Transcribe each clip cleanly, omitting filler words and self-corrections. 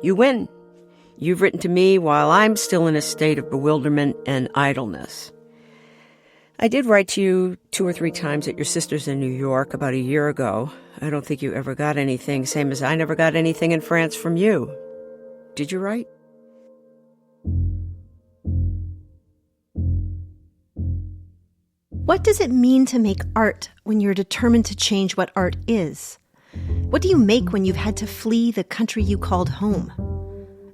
You win. You've written to me while I'm still in a state of bewilderment and idleness. I did write to you 2 or 3 times at your sister's in New York about a year ago. I don't think you ever got anything, same as I never got anything in France from you. Did you write? What does it mean to make art when you're determined to change what art is? What do you make when you've had to flee the country you called home?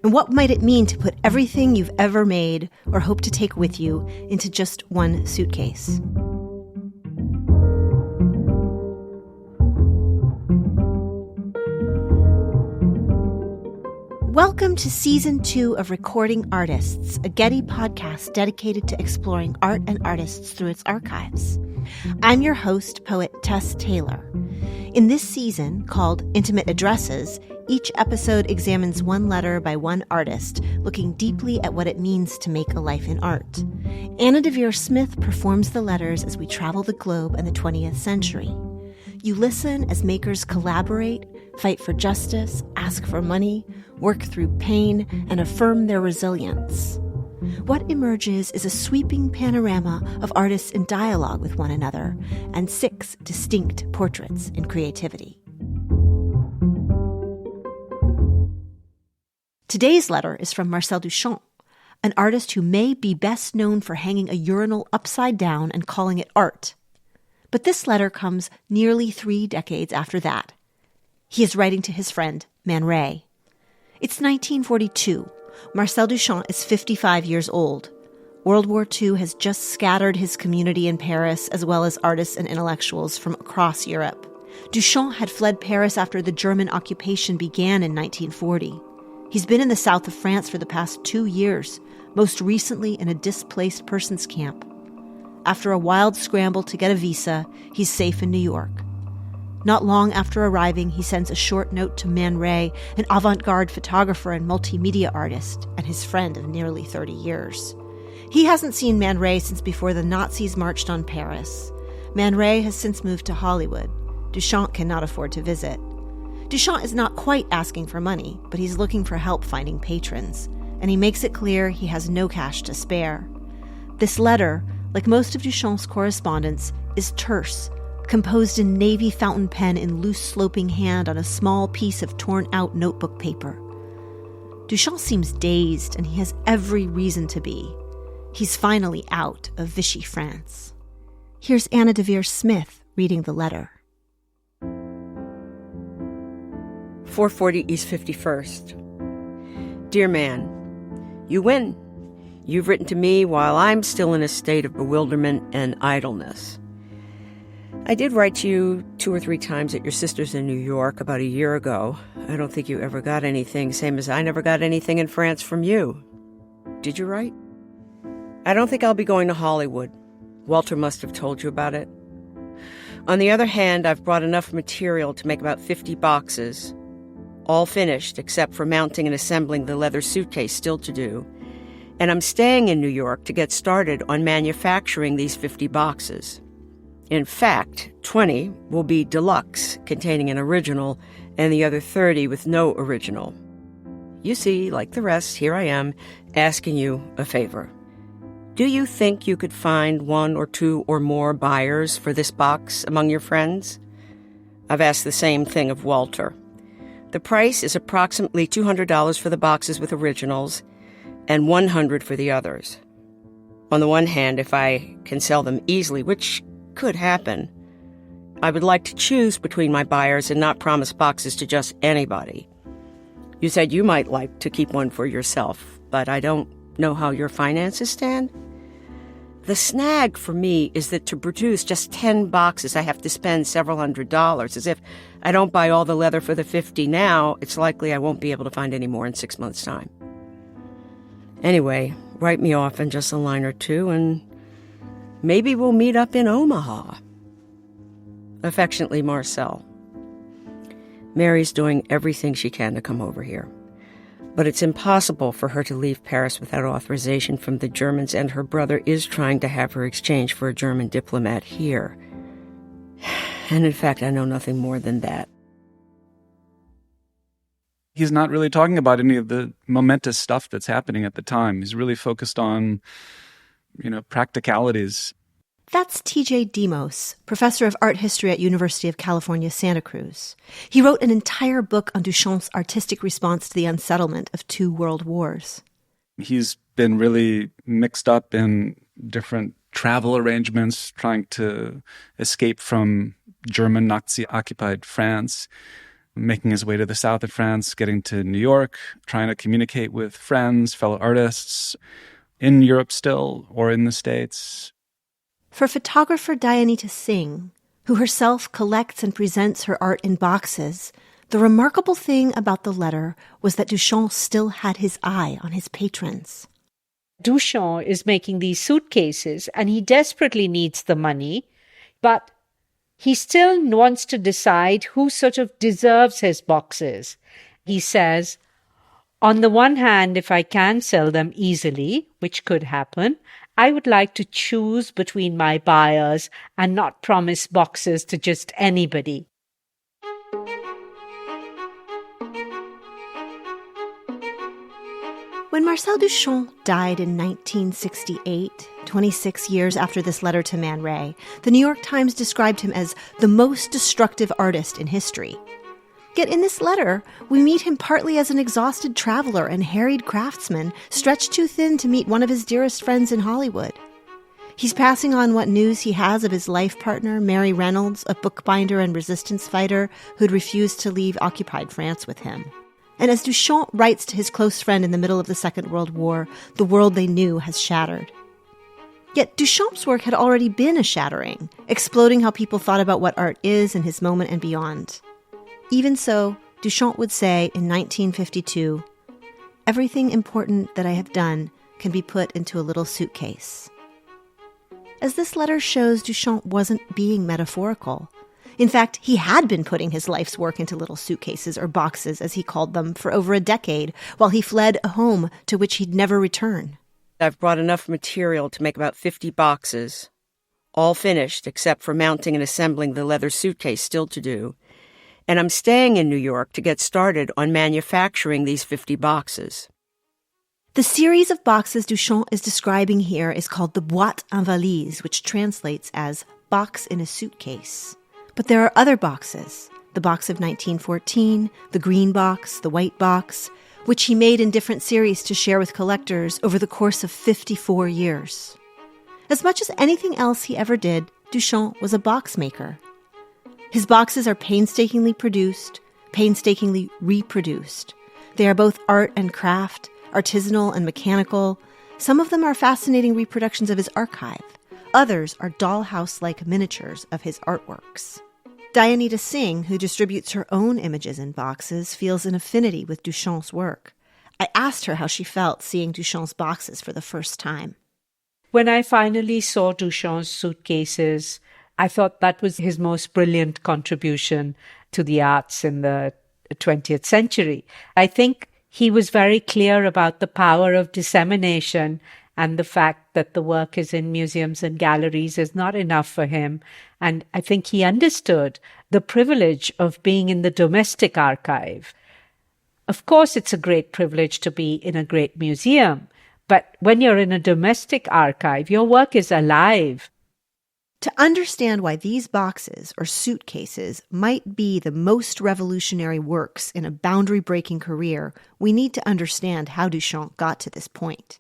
And what might it mean to put everything you've ever made or hope to take with you into just one suitcase? Welcome to Season 2 of Recording Artists, a Getty podcast dedicated to exploring art and artists through its archives. I'm your host, poet Tess Taylor. In this season, called Intimate Addresses, each episode examines one letter by one artist, looking deeply at what it means to make a life in art. Deavere Smith performs the letters as we travel the globe in the 20th century. You listen as makers collaborate, fight for justice, ask for money, work through pain, and affirm their resilience. What emerges is a sweeping panorama of artists in dialogue with one another and 6 distinct portraits in creativity. Today's letter is from Marcel Duchamp, an artist who may be best known for hanging a urinal upside down and calling it art. But this letter comes nearly 3 decades after that. He is writing to his friend, Man Ray. It's 1942. Marcel Duchamp is 55 years old. World War II has just scattered his community in Paris, as well as artists and intellectuals from across Europe. Duchamp had fled Paris after the German occupation began in 1940. He's been in the south of France for the past 2 years, most recently in a displaced persons camp. After a wild scramble to get a visa, he's safe in New York. Not long after arriving, he sends a short note to Man Ray, an avant-garde photographer and multimedia artist, and his friend of nearly 30 years. He hasn't seen Man Ray since before the Nazis marched on Paris. Man Ray has since moved to Hollywood. Duchamp cannot afford to visit. Duchamp is not quite asking for money, but he's looking for help finding patrons, and he makes it clear he has no cash to spare. This letter, like most of Duchamp's correspondence, is terse, composed in navy fountain pen in loose sloping hand on a small piece of torn-out notebook paper. Duchamp seems dazed, and he has every reason to be. He's finally out of Vichy France. Here's Deavere Smith reading the letter. 440 East 51st. Dear man, you win. You've written to me while I'm still in a state of bewilderment and idleness. I did write to you 2 or 3 times at your sister's in New York about a year ago. I don't think you ever got anything, same as I never got anything in France from you. Did you write? I don't think I'll be going to Hollywood. Walter must have told you about it. On the other hand, I've brought enough material to make about 50 boxes, all finished except for mounting and assembling the leather suitcase still to do. And I'm staying in New York to get started on manufacturing these 50 boxes. In fact, 20 will be deluxe, containing an original, and the other 30 with no original. You see, like the rest, here I am, asking you a favor. Do you think you could find 1 or 2 or more buyers for this box among your friends? I've asked the same thing of Walter. The price is approximately $200 for the boxes with originals, and $100 for the others. On the one hand, if I can sell them easily, which could happen, I would like to choose between my buyers and not promise boxes to just anybody. You said you might like to keep one for yourself, but I don't know how your finances stand. The snag for me is that to produce just 10 boxes, I have to spend several $100s. As if I don't buy all the leather for the 50 now, it's likely I won't be able to find any more in 6 months' time. Anyway, write me off in just a line or 2, and maybe we'll meet up in Omaha. Affectionately, Marcel. Mary's doing everything she can to come over here. But it's impossible for her to leave Paris without authorization from the Germans, and her brother is trying to have her exchanged for a German diplomat here. And in fact, I know nothing more than that. He's not really talking about any of the momentous stuff that's happening at the time. He's really focused on, practicalities. That's T.J. Demos, professor of art history at University of California, Santa Cruz. He wrote an entire book on Duchamp's artistic response to the unsettlement of 2 world wars. He's been really mixed up in different travel arrangements, trying to escape from German Nazi-occupied France, making his way to the south of France, getting to New York, trying to communicate with friends, fellow artists in Europe still, or in the States. For photographer Dayanita Singh, who herself collects and presents her art in boxes, the remarkable thing about the letter was that Duchamp still had his eye on his patrons. Duchamp is making these suitcases and he desperately needs the money, but he still wants to decide who sort of deserves his boxes. He says, on the one hand, if I can sell them easily, which could happen, I would like to choose between my buyers and not promise boxes to just anybody. When Marcel Duchamp died in 1968, 26 years after this letter to Man Ray, the New York Times described him as the most destructive artist in history. Yet in this letter, we meet him partly as an exhausted traveler and harried craftsman, stretched too thin to meet one of his dearest friends in Hollywood. He's passing on what news he has of his life partner, Mary Reynolds, a bookbinder and resistance fighter who'd refused to leave occupied France with him. And as Duchamp writes to his close friend in the middle of the Second World War, the world they knew has shattered. Yet Duchamp's work had already been a shattering, exploding how people thought about what art is in his moment and beyond. Even so, Duchamp would say in 1952, "Everything important that I have done can be put into a little suitcase." As this letter shows, Duchamp wasn't being metaphorical. In fact, he had been putting his life's work into little suitcases, or boxes, as he called them, for over a decade, while he fled a home to which he'd never return. I've brought enough material to make about 50 boxes, all finished except for mounting and assembling the leather suitcase still to do. And I'm staying in New York to get started on manufacturing these 50 boxes. The series of boxes Duchamp is describing here is called the boîte en valise, which translates as box in a suitcase. But there are other boxes, the box of 1914, the green box, the white box, which he made in different series to share with collectors over the course of 54 years. As much as anything else he ever did, Duchamp was a box maker. His boxes are painstakingly produced, painstakingly reproduced. They are both art and craft, artisanal and mechanical. Some of them are fascinating reproductions of his archive. Others are dollhouse-like miniatures of his artworks. Dayanita Singh, who distributes her own images in boxes, feels an affinity with Duchamp's work. I asked her how she felt seeing Duchamp's boxes for the first time. When I finally saw Duchamp's suitcases, I thought that was his most brilliant contribution to the arts in the 20th century. I think he was very clear about the power of dissemination, and the fact that the work is in museums and galleries is not enough for him. And I think he understood the privilege of being in the domestic archive. Of course, it's a great privilege to be in a great museum, but when you're in a domestic archive, your work is alive. To understand why these boxes or suitcases might be the most revolutionary works in a boundary-breaking career, we need to understand how Duchamp got to this point.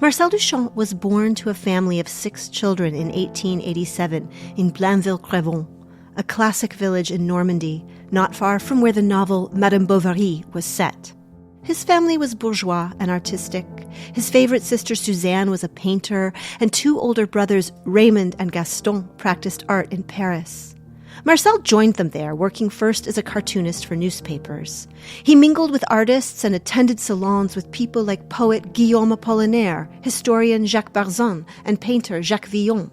Marcel Duchamp was born to a family of 6 children in 1887 in Blainville-Crevon, a classic village in Normandy, not far from where the novel Madame Bovary was set. His family was bourgeois and artistic. His favorite sister Suzanne was a painter, and 2 older brothers, Raymond and Gaston, practiced art in Paris. Marcel joined them there, working first as a cartoonist for newspapers. He mingled with artists and attended salons with people like poet Guillaume Apollinaire, historian Jacques Barzun, and painter Jacques Villon.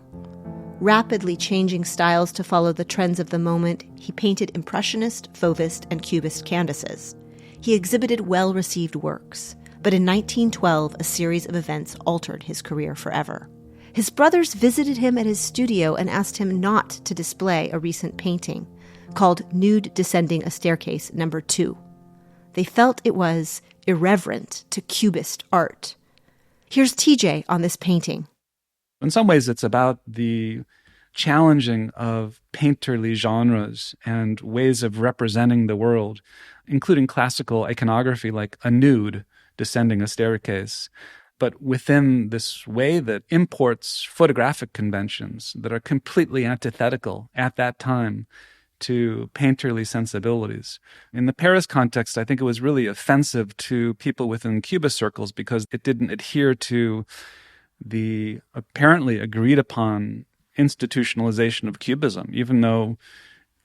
Rapidly changing styles to follow the trends of the moment, he painted Impressionist, Fauvist, and Cubist canvases. He exhibited well-received works, but in 1912, a series of events altered his career forever. His brothers visited him at his studio and asked him not to display a recent painting, called Nude Descending a Staircase No. 2. They felt it was irreverent to Cubist art. Here's TJ on this painting. In some ways, it's about the challenging of painterly genres and ways of representing the world, including classical iconography like a nude descending a staircase, but within this way that imports photographic conventions that are completely antithetical at that time to painterly sensibilities. In the Paris context, I think it was really offensive to people within Cubist circles because it didn't adhere to the apparently agreed upon institutionalization of Cubism, even though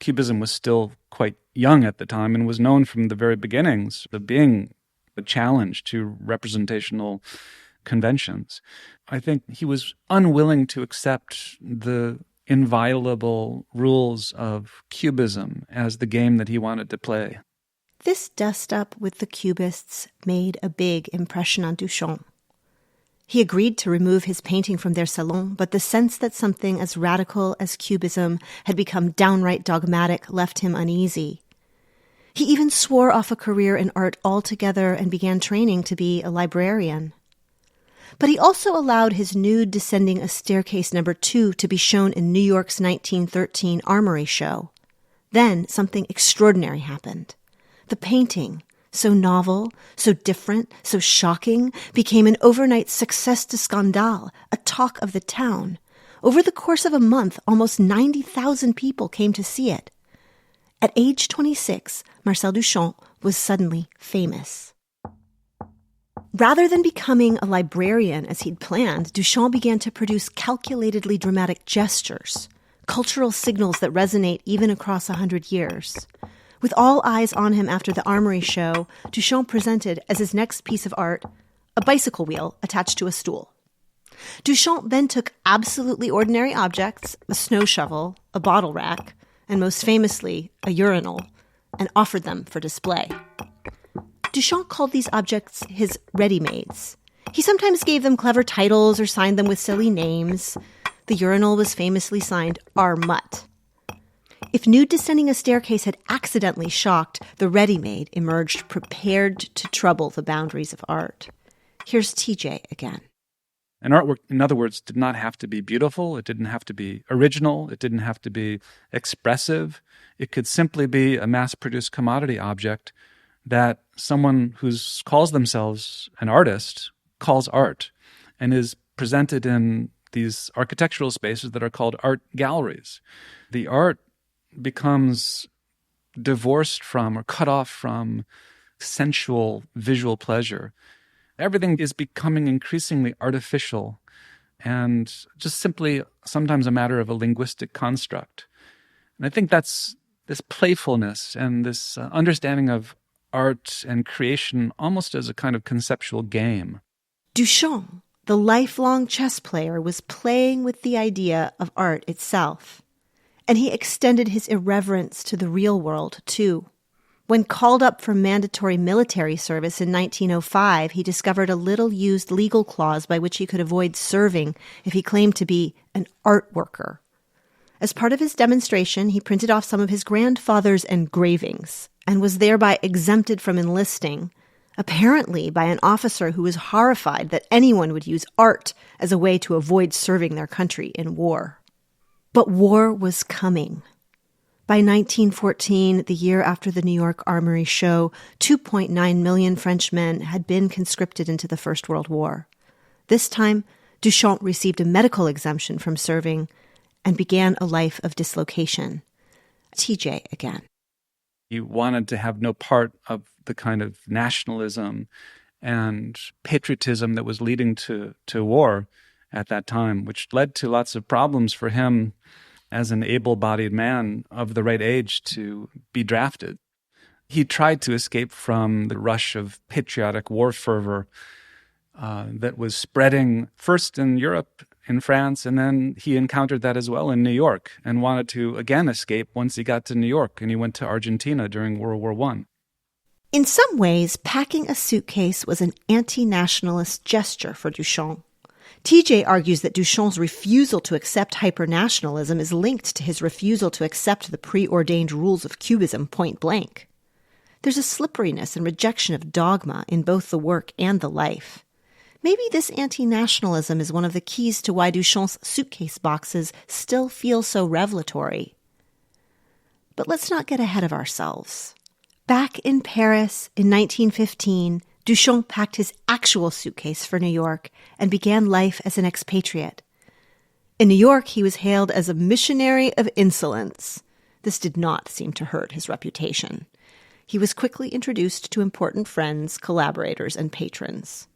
Cubism was still quite young at the time and was known from the very beginnings of being a challenge to representational conventions. I think he was unwilling to accept the inviolable rules of Cubism as the game that he wanted to play. This dust-up with the Cubists made a big impression on Duchamp. He agreed to remove his painting from their salon, but the sense that something as radical as Cubism had become downright dogmatic left him uneasy. He even swore off a career in art altogether and began training to be a librarian. But he also allowed his nude descending a staircase No. 2 to be shown in New York's 1913 Armory show. Then something extraordinary happened. The painting, so novel, so different, so shocking, became an overnight success de scandale, a talk of the town. Over the course of a month, almost 90,000 people came to see it. At age 26, Marcel Duchamp was suddenly famous. Rather than becoming a librarian as he'd planned, Duchamp began to produce calculatedly dramatic gestures, cultural signals that resonate even across 100 years. With all eyes on him after the Armory show, Duchamp presented as his next piece of art a bicycle wheel attached to a stool. Duchamp then took absolutely ordinary objects, a snow shovel, a bottle rack, and most famously, a urinal, and offered them for display. Duchamp called these objects his ready-mades. He sometimes gave them clever titles or signed them with silly names. The urinal was famously signed R. Mutt. If Nude Descending a Staircase had accidentally shocked, the ready-made emerged prepared to trouble the boundaries of art. Here's TJ again. An artwork, in other words, did not have to be beautiful. It didn't have to be original. It didn't have to be expressive. It could simply be a mass-produced commodity object that someone who calls themselves an artist calls art and is presented in these architectural spaces that are called art galleries. The art becomes divorced from or cut off from sensual visual pleasure. Everything is becoming increasingly artificial and just simply sometimes a matter of a linguistic construct. And I think that's this playfulness and this understanding of art and creation almost as a kind of conceptual game. Duchamp, the lifelong chess player, was playing with the idea of art itself. And he extended his irreverence to the real world, too. When called up for mandatory military service in 1905, he discovered a little-used legal clause by which he could avoid serving if he claimed to be an art worker. As part of his demonstration, he printed off some of his grandfather's engravings and was thereby exempted from enlisting, apparently by an officer who was horrified that anyone would use art as a way to avoid serving their country in war. But war was coming. By 1914, the year after the New York Armory show, 2.9 million Frenchmen had been conscripted into the First World War. This time, Duchamp received a medical exemption from serving and began a life of dislocation. TJ again. He wanted to have no part of the kind of nationalism and patriotism that was leading to war at that time, which led to lots of problems for him as an able-bodied man of the right age to be drafted. He tried to escape from the rush of patriotic war fervor that was spreading first in Europe, in France, and then he encountered that as well in New York and wanted to again escape once he got to New York, and he went to Argentina during World War I. In some ways, packing a suitcase was an anti-nationalist gesture for Duchamp. TJ argues that Duchamp's refusal to accept hypernationalism is linked to his refusal to accept the preordained rules of Cubism point blank. There's a slipperiness and rejection of dogma in both the work and the life. Maybe this anti-nationalism is one of the keys to why Duchamp's suitcase boxes still feel so revelatory. But let's not get ahead of ourselves. Back in Paris in 1915, Duchamp packed his actual suitcase for New York and began life as an expatriate. In New York, he was hailed as a missionary of insolence. This did not seem to hurt his reputation. He was quickly introduced to important friends, collaborators, and patrons.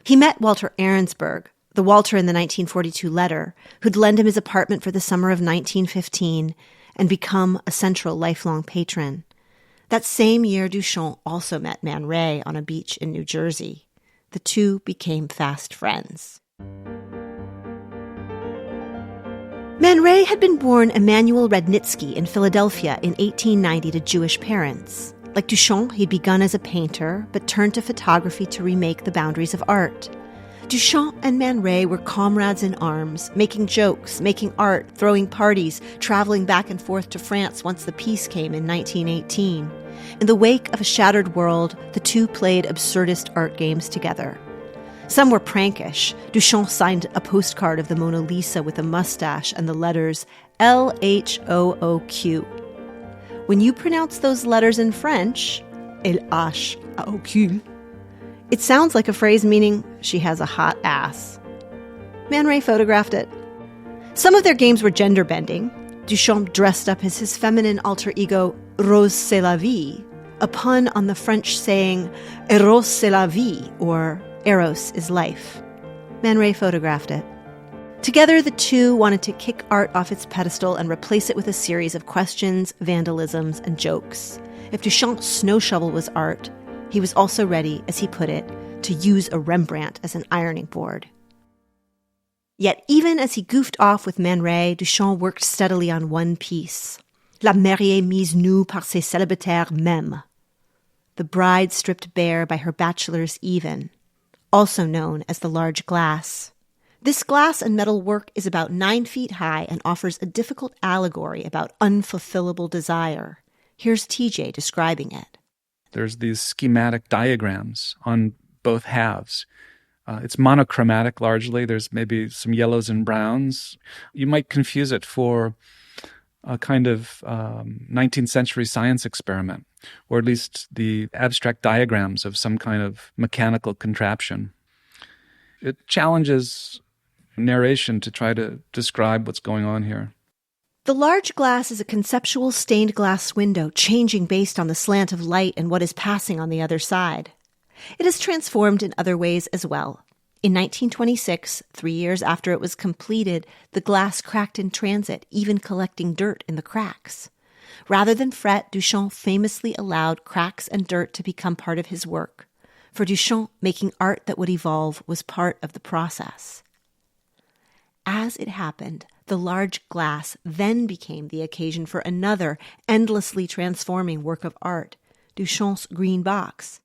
He met Walter Arensberg, the Walter in the 1942 letter, who'd lend him his apartment for the summer of 1915 and become a central lifelong patron. That same year, Duchamp also met Man Ray on a beach in New Jersey. The two became fast friends. Man Ray had been born Emanuel Rednitsky in Philadelphia in 1890 to Jewish parents. Like Duchamp, he'd begun as a painter, but turned to photography to remake the boundaries of art. Duchamp and Man Ray were comrades in arms, making jokes, making art, throwing parties, traveling back and forth to France once the peace came in 1918. In the wake of a shattered world, the two played absurdist art games together. Some were prankish. Duchamp signed a postcard of the Mona Lisa with a mustache and the letters LHOOQ. When you pronounce those letters in French, LHOOQ, it sounds like a phrase meaning, she has a hot ass. Man Ray photographed it. Some of their games were gender-bending. Duchamp dressed up as his feminine alter ego, Rose c'est la vie, a pun on the French saying, Eros c'est la vie, or Eros is life. Man Ray photographed it. Together, the two wanted to kick art off its pedestal and replace it with a series of questions, vandalisms, and jokes. If Duchamp's snow shovel was art, he was also ready, as he put it, to use a Rembrandt as an ironing board. Yet even as he goofed off with Man Ray, Duchamp worked steadily on one piece, La mariée mise nue par ses célibataires mêmes, the bride stripped bare by her bachelors even, also known as the large glass. This glass and metal work is about 9 feet high and offers a difficult allegory about unfulfillable desire. Here's TJ describing it. There's these schematic diagrams on both halves. It's monochromatic largely. There's maybe some yellows and browns. You might confuse it for a kind of 19th century science experiment, or at least the abstract diagrams of some kind of mechanical contraption. It challenges narration to try to describe what's going on here. The large glass is a conceptual stained glass window, changing based on the slant of light and what is passing on the other side. It is transformed in other ways as well. In 1926, 3 years after it was completed, the glass cracked in transit, even collecting dirt in the cracks. Rather than fret, Duchamp famously allowed cracks and dirt to become part of his work. For Duchamp, making art that would evolve was part of the process. As it happened, the large glass then became the occasion for another endlessly transforming work of art, Duchamp's green box.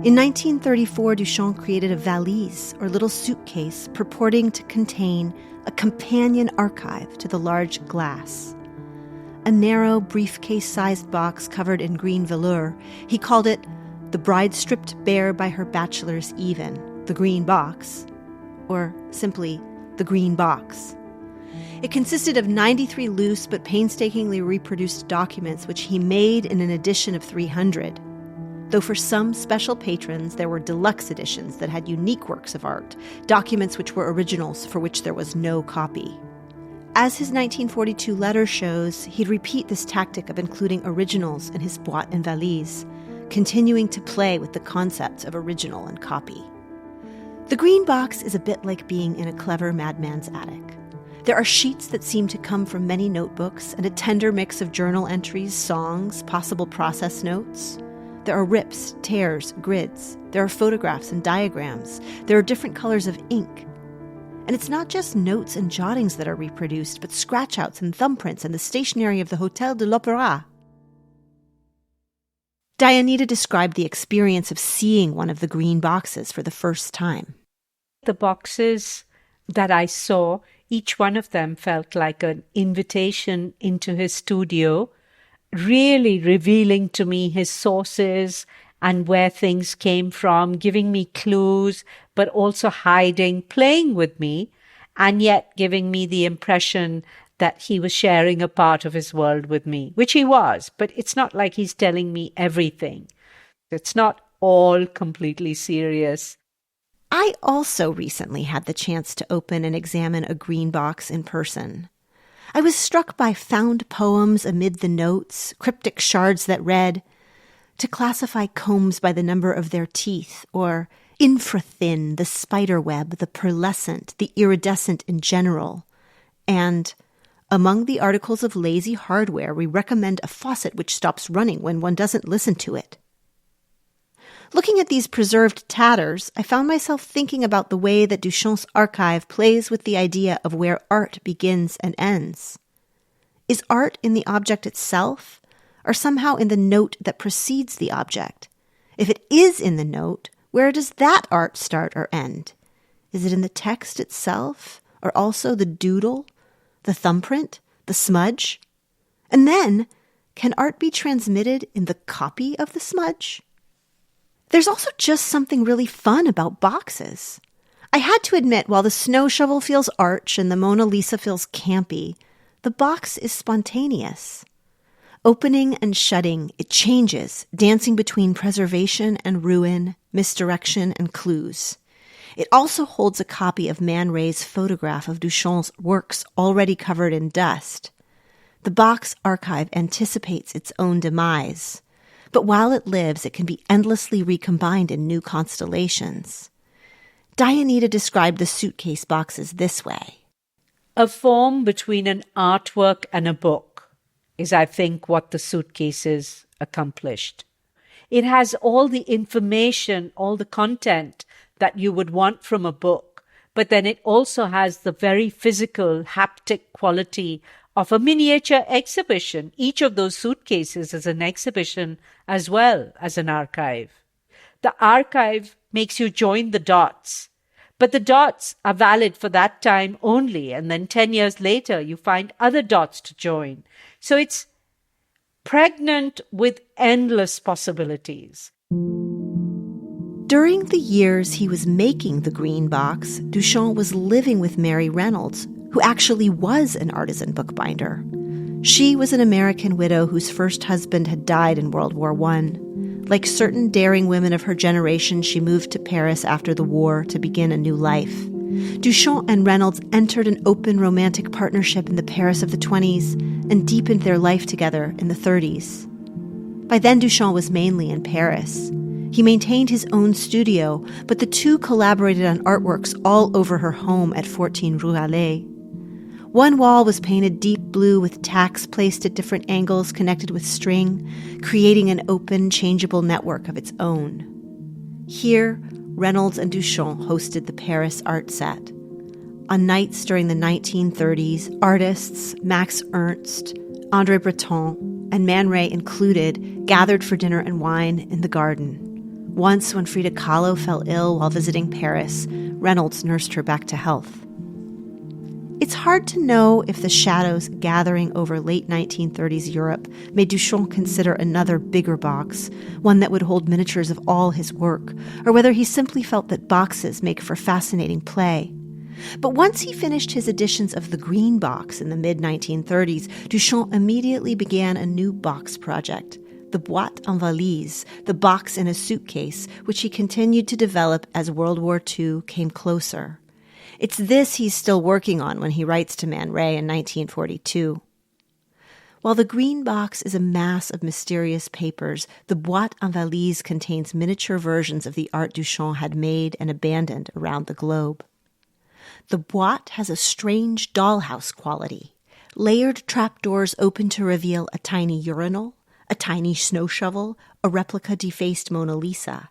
In 1934, Duchamp created a valise, or little suitcase, purporting to contain a companion archive to the large glass. A narrow, briefcase-sized box covered in green velour, he called it The Bride Stripped Bare by Her Bachelors Even, the Green Box, or simply the Green Box. It consisted of 93 loose but painstakingly reproduced documents which he made in an edition of 300. Though for some special patrons there were deluxe editions that had unique works of art, documents which were originals for which there was no copy. As his 1942 letter shows, he'd repeat this tactic of including originals in his boîte and valise, continuing to play with the concepts of original and copy. The Green Box is a bit like being in a clever madman's attic. There are sheets that seem to come from many notebooks and a tender mix of journal entries, songs, possible process notes. There are rips, tears, grids. There are photographs and diagrams. There are different colors of ink. And it's not just notes and jottings that are reproduced, but scratch-outs and thumbprints and the stationery of the Hôtel de l'Opéra. Dayanita described the experience of seeing one of the green boxes for the first time. The boxes that I saw, each one of them felt like an invitation into his studio, really revealing to me his sources and where things came from, giving me clues, but also hiding, playing with me, and yet giving me the impression that he was sharing a part of his world with me, which he was, but it's not like he's telling me everything. It's not all completely serious. I also recently had the chance to open and examine a green box in person. I was struck by found poems amid the notes, cryptic shards that read, "To classify combs by the number of their teeth," or "infrathin, the spider web, the pearlescent, the iridescent in general," and "Among the articles of lazy hardware, we recommend a faucet which stops running when one doesn't listen to it." Looking at these preserved tatters, I found myself thinking about the way that Duchamp's archive plays with the idea of where art begins and ends. Is art in the object itself, or somehow in the note that precedes the object? If it is in the note, where does that art start or end? Is it in the text itself, or also the doodle, the thumbprint, the smudge? And then, can art be transmitted in the copy of the smudge? There's also just something really fun about boxes. I had to admit, while the snow shovel feels arch and the Mona Lisa feels campy, the box is spontaneous. Opening and shutting, it changes, dancing between preservation and ruin, misdirection and clues. It also holds a copy of Man Ray's photograph of Duchamp's works already covered in dust. The box archive anticipates its own demise. But while it lives, it can be endlessly recombined in new constellations. Dayanita described the suitcase boxes this way. A form between an artwork and a book is, I think, what the suitcases accomplished. It has all the information, all the content that you would want from a book, but then it also has the very physical, haptic quality of a miniature exhibition. Each of those suitcases is an exhibition as well as an archive. The archive makes you join the dots, but the dots are valid for that time only, and then 10 years later you find other dots to join. So it's pregnant with endless possibilities. During the years he was making the green box, Duchamp was living with Mary Reynolds, who actually was an artisan bookbinder. She was an American widow whose first husband had died in World War I. Like certain daring women of her generation, she moved to Paris after the war to begin a new life. Duchamp and Reynolds entered an open romantic partnership in the Paris of the 20s and deepened their life together in the 30s. By then, Duchamp was mainly in Paris. He maintained his own studio, but the two collaborated on artworks all over her home at 14 Rue Allée. One wall was painted deep blue with tacks placed at different angles connected with string, creating an open, changeable network of its own. Here, Reynolds and Duchamp hosted the Paris art set. On nights during the 1930s, artists, Max Ernst, André Breton, and Man Ray included, gathered for dinner and wine in the garden. Once, when Frida Kahlo fell ill while visiting Paris, Reynolds nursed her back to health. It's hard to know if the shadows gathering over late 1930s Europe made Duchamp consider another bigger box, one that would hold miniatures of all his work, or whether he simply felt that boxes make for fascinating play. But once he finished his editions of the Green Box in the mid-1930s, Duchamp immediately began a new box project, the boîte en valise, the box in a suitcase, which he continued to develop as World War II came closer. It's this he's still working on when he writes to Man Ray in 1942. While the Green Box is a mass of mysterious papers, the boîte en valise contains miniature versions of the art Duchamp had made and abandoned around the globe. The boîte has a strange dollhouse quality. Layered trapdoors open to reveal a tiny urinal, a tiny snow shovel, a replica defaced Mona Lisa.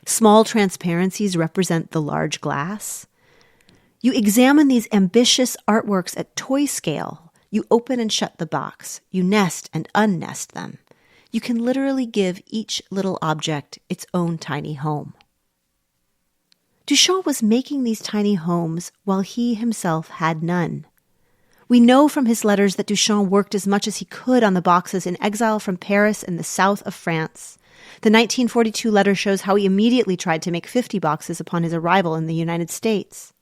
Small transparencies represent the large glass. You examine these ambitious artworks at toy scale. You open and shut the box. You nest and unnest them. you can literally give each little object its own tiny home. Duchamp was making these tiny homes while he himself had none. We know from his letters that Duchamp worked as much as he could on the boxes in exile from Paris and the south of France. The 1942 letter shows how he immediately tried to make 50 boxes upon his arrival in the United States.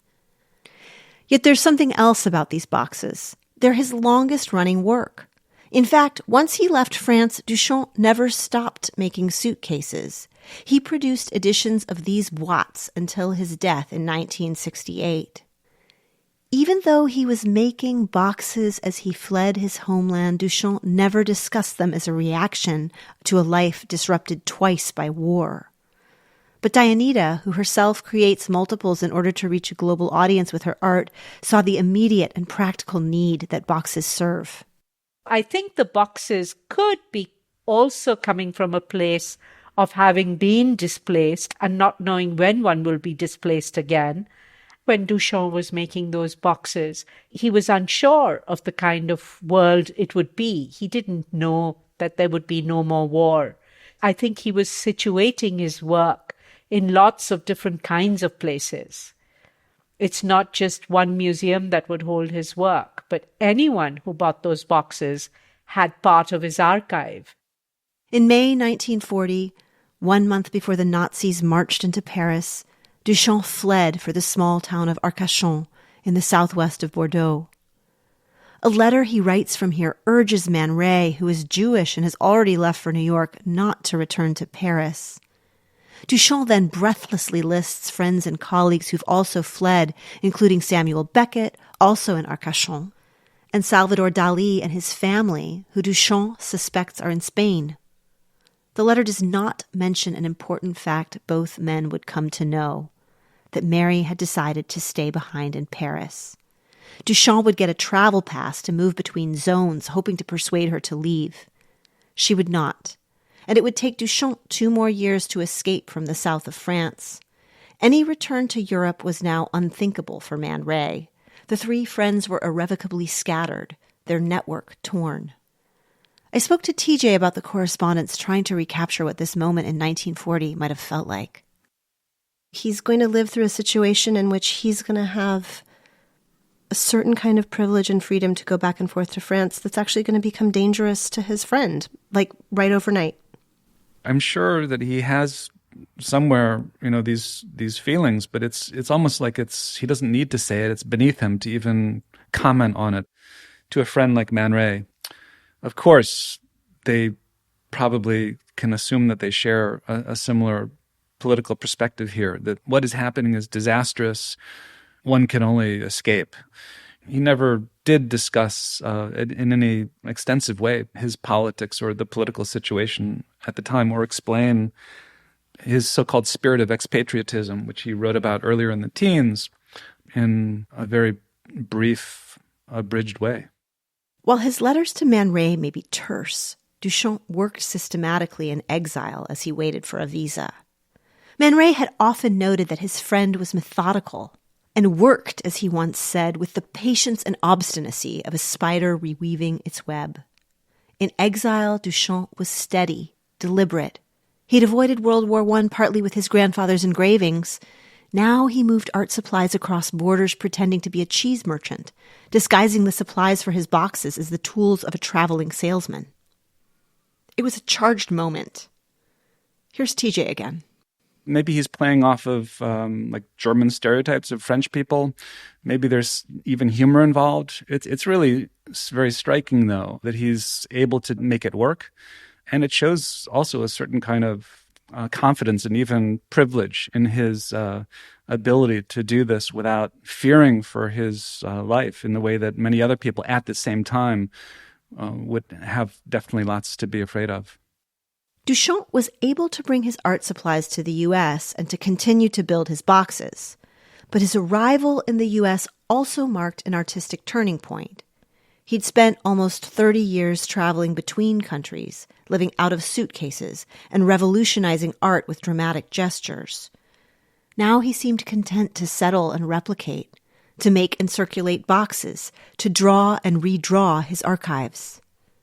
Yet there's something else about these boxes. They're his longest-running work. In fact, once he left France, Duchamp never stopped making suitcases. He produced editions of these boîtes until his death in 1968. Even though he was making boxes as he fled his homeland, Duchamp never discussed them as a reaction to a life disrupted twice by war. But Dayanita, who herself creates multiples in order to reach a global audience with her art, saw the immediate and practical need that boxes serve. I think the boxes could be also coming from a place of having been displaced and not knowing when one will be displaced again. When Duchamp was making those boxes, he was unsure of the kind of world it would be. He didn't know that there would be no more war. I think he was situating his work in lots of different kinds of places. It's not just one museum that would hold his work, but anyone who bought those boxes had part of his archive. In May 1940, 1 month before the Nazis marched into Paris, Duchamp fled for the small town of Arcachon in the southwest of Bordeaux. A letter he writes from here urges Man Ray, who is Jewish and has already left for New York, not to return to Paris. Duchamp then breathlessly lists friends and colleagues who've also fled, including Samuel Beckett, also in Arcachon, and Salvador Dali and his family, who Duchamp suspects are in Spain. The letter does not mention an important fact both men would come to know, that Mary had decided to stay behind in Paris. Duchamp would get a travel pass to move between zones, hoping to persuade her to leave. She would not, and it would take Duchamp 2 more years to escape from the south of France. Any return to Europe was now unthinkable for Man Ray. The 3 friends were irrevocably scattered, their network torn. I spoke to TJ about the correspondence, trying to recapture what this moment in 1940 might have felt like. He's going to live through a situation in which he's going to have a certain kind of privilege and freedom to go back and forth to France that's actually going to become dangerous to his friend, like right overnight. I'm sure that he has somewhere, these feelings, but it's almost like he doesn't need to say it. It's beneath him to even comment on it to a friend like Man Ray. Of course, they probably can assume that they share a similar political perspective here, that what is happening is disastrous. One can only escape. He never did discuss in any extensive way his politics or the political situation at the time, or explain his so-called spirit of expatriatism, which he wrote about earlier in the teens in a very brief, abridged way. While his letters to Man Ray may be terse, Duchamp worked systematically in exile as he waited for a visa. Man Ray had often noted that his friend was methodical and worked, as he once said, with the patience and obstinacy of a spider reweaving its web. In exile, Duchamp was steady, deliberate. He'd avoided World War I partly with his grandfather's engravings. Now he moved art supplies across borders pretending to be a cheese merchant, disguising the supplies for his boxes as the tools of a traveling salesman. It was a charged moment. Here's TJ again. Maybe he's playing off of German stereotypes of French people. Maybe there's even humor involved. It's really very striking, though, that he's able to make it work. And it shows also a certain kind of confidence and even privilege in his ability to do this without fearing for his life in the way that many other people at the same time would have definitely lots to be afraid of. Duchamp was able to bring his art supplies to the U.S. and to continue to build his boxes. But his arrival in the U.S. also marked an artistic turning point. He'd spent almost 30 years traveling between countries, living out of suitcases, and revolutionizing art with dramatic gestures. Now he seemed content to settle and replicate, to make and circulate boxes, to draw and redraw his archives.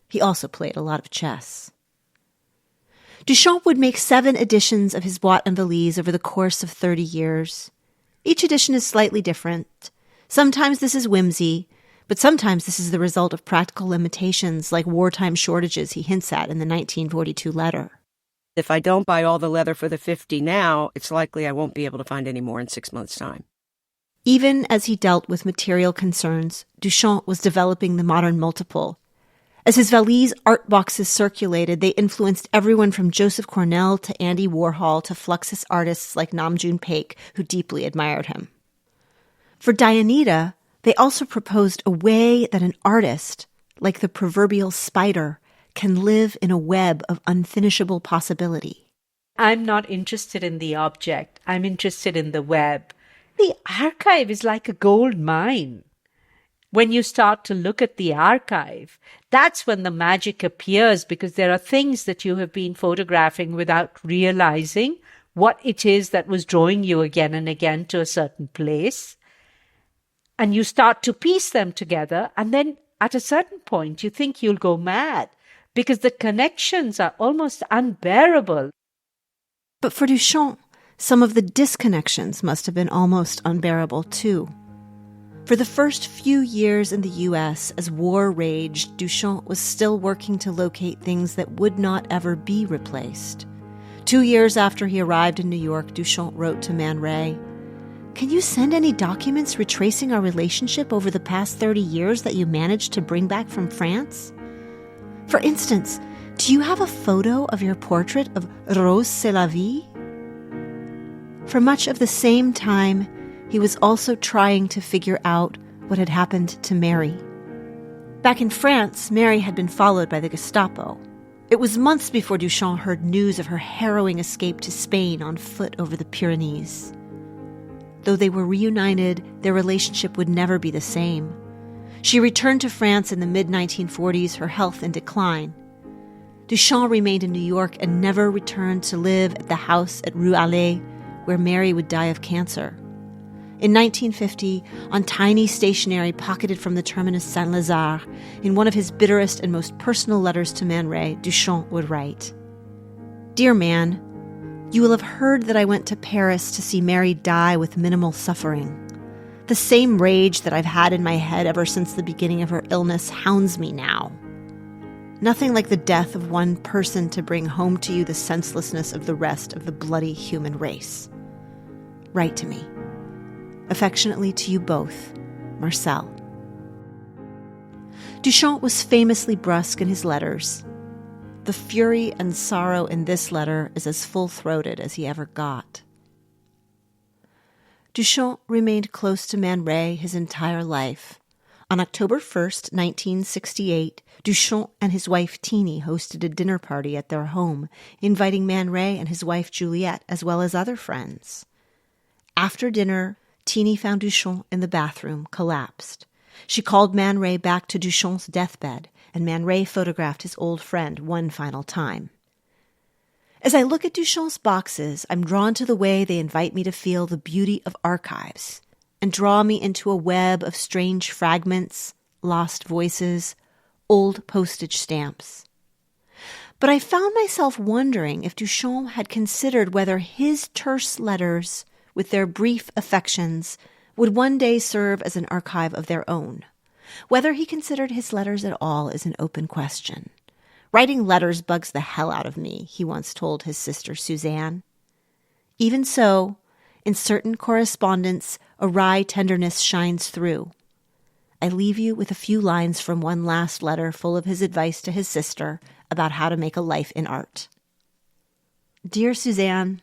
He also played a lot of chess. Duchamp would make 7 editions of his Boîte and Valise over the course of 30 years. Each edition is slightly different. Sometimes this is whimsy, but sometimes this is the result of practical limitations like wartime shortages he hints at in the 1942 letter. If I don't buy all the leather for the 50 now, it's likely I won't be able to find any more in 6 months' time. Even as he dealt with material concerns, Duchamp was developing the modern multiple. As his valise art boxes circulated, they influenced everyone from Joseph Cornell to Andy Warhol to Fluxus artists like Namjoon Paik, who deeply admired him. For Dayanita, they also proposed a way that an artist, like the proverbial spider, can live in a web of unfinishable possibility. I'm not interested in the object. I'm interested in the web. The archive is like a gold mine. When you start to look at the archive, that's when the magic appears, because there are things that you have been photographing without realizing what it is that was drawing you again and again to a certain place. And you start to piece them together, and then at a certain point you think you'll go mad because the connections are almost unbearable. But for Duchamp, some of the disconnections must have been almost unbearable too. For the first few years in the U.S., as war raged, Duchamp was still working to locate things that would not ever be replaced. 2 years after he arrived in New York, Duchamp wrote to Man Ray, "Can you send any documents retracing our relationship over the past 30 years that you managed to bring back from France? For instance, do you have a photo of your portrait of Rose c'est la vie?" For much of the same time, he was also trying to figure out what had happened to Mary. Back in France, Mary had been followed by the Gestapo. It was months before Duchamp heard news of her harrowing escape to Spain on foot over the Pyrenees. Though they were reunited, their relationship would never be the same. She returned to France in the mid-1940s, her health in decline. Duchamp remained in New York and never returned to live at the house at Rue Allée, where Mary would die of cancer. In 1950, on tiny stationery pocketed from the terminus Saint-Lazare, in one of his bitterest and most personal letters to Man Ray, Duchamp would write, "Dear man, you will have heard that I went to Paris to see Mary die with minimal suffering. The same rage that I've had in my head ever since the beginning of her illness hounds me now. Nothing like the death of one person to bring home to you the senselessness of the rest of the bloody human race. Write to me. Affectionately to you both, Marcel." Duchamp was famously brusque in his letters. The fury and sorrow in this letter is as full-throated as he ever got. Duchamp remained close to Man Ray his entire life. On October 1st, 1968, Duchamp and his wife Teeny hosted a dinner party at their home, inviting Man Ray and his wife Juliette, as well as other friends. After dinner, Teeny found Duchamp in the bathroom, collapsed. She called Man Ray back to Duchamp's deathbed, and Man Ray photographed his old friend one final time. As I look at Duchamp's boxes, I'm drawn to the way they invite me to feel the beauty of archives and draw me into a web of strange fragments, lost voices, old postage stamps. But I found myself wondering if Duchamp had considered whether his terse letters, with their brief affections, would one day serve as an archive of their own. Whether he considered his letters at all is an open question. "Writing letters bugs the hell out of me," he once told his sister Suzanne. Even so, in certain correspondence, a wry tenderness shines through. I leave you with a few lines from one last letter full of his advice to his sister about how to make a life in art. "Dear Suzanne,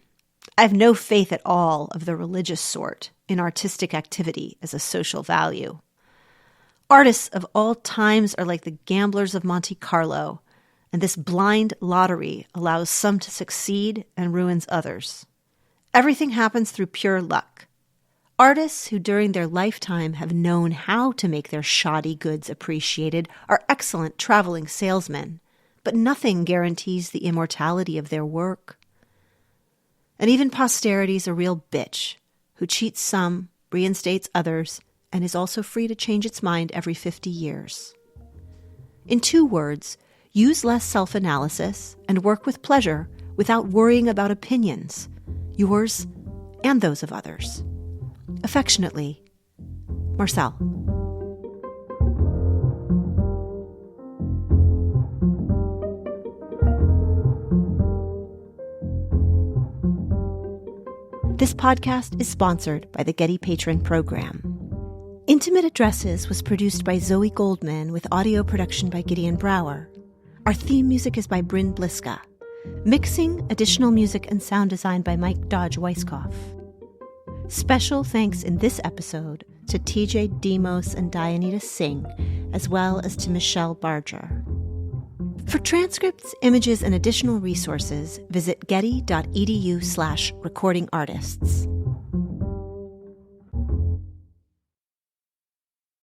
I have no faith at all of the religious sort in artistic activity as a social value. Artists of all times are like the gamblers of Monte Carlo, and this blind lottery allows some to succeed and ruins others. Everything happens through pure luck. Artists who during their lifetime have known how to make their shoddy goods appreciated are excellent traveling salesmen, but nothing guarantees the immortality of their work. And even posterity's a real bitch, who cheats some, reinstates others, and is also free to change its mind every 50 years. In 2 words, use less self-analysis and work with pleasure without worrying about opinions, yours and those of others. Affectionately, Marcel. This podcast is sponsored by the Getty Patron Program. Intimate Addresses was produced by Zoe Goldman with audio production by Gideon Brower. Our theme music is by Bryn Bliska. Mixing, additional music, and sound design by Mike Dodge Weisskopf. Special thanks in this episode to TJ Demos and Dayanita Singh, as well as to Michelle Barger. For transcripts, images, and additional resources, visit getty.edu/recordingartists.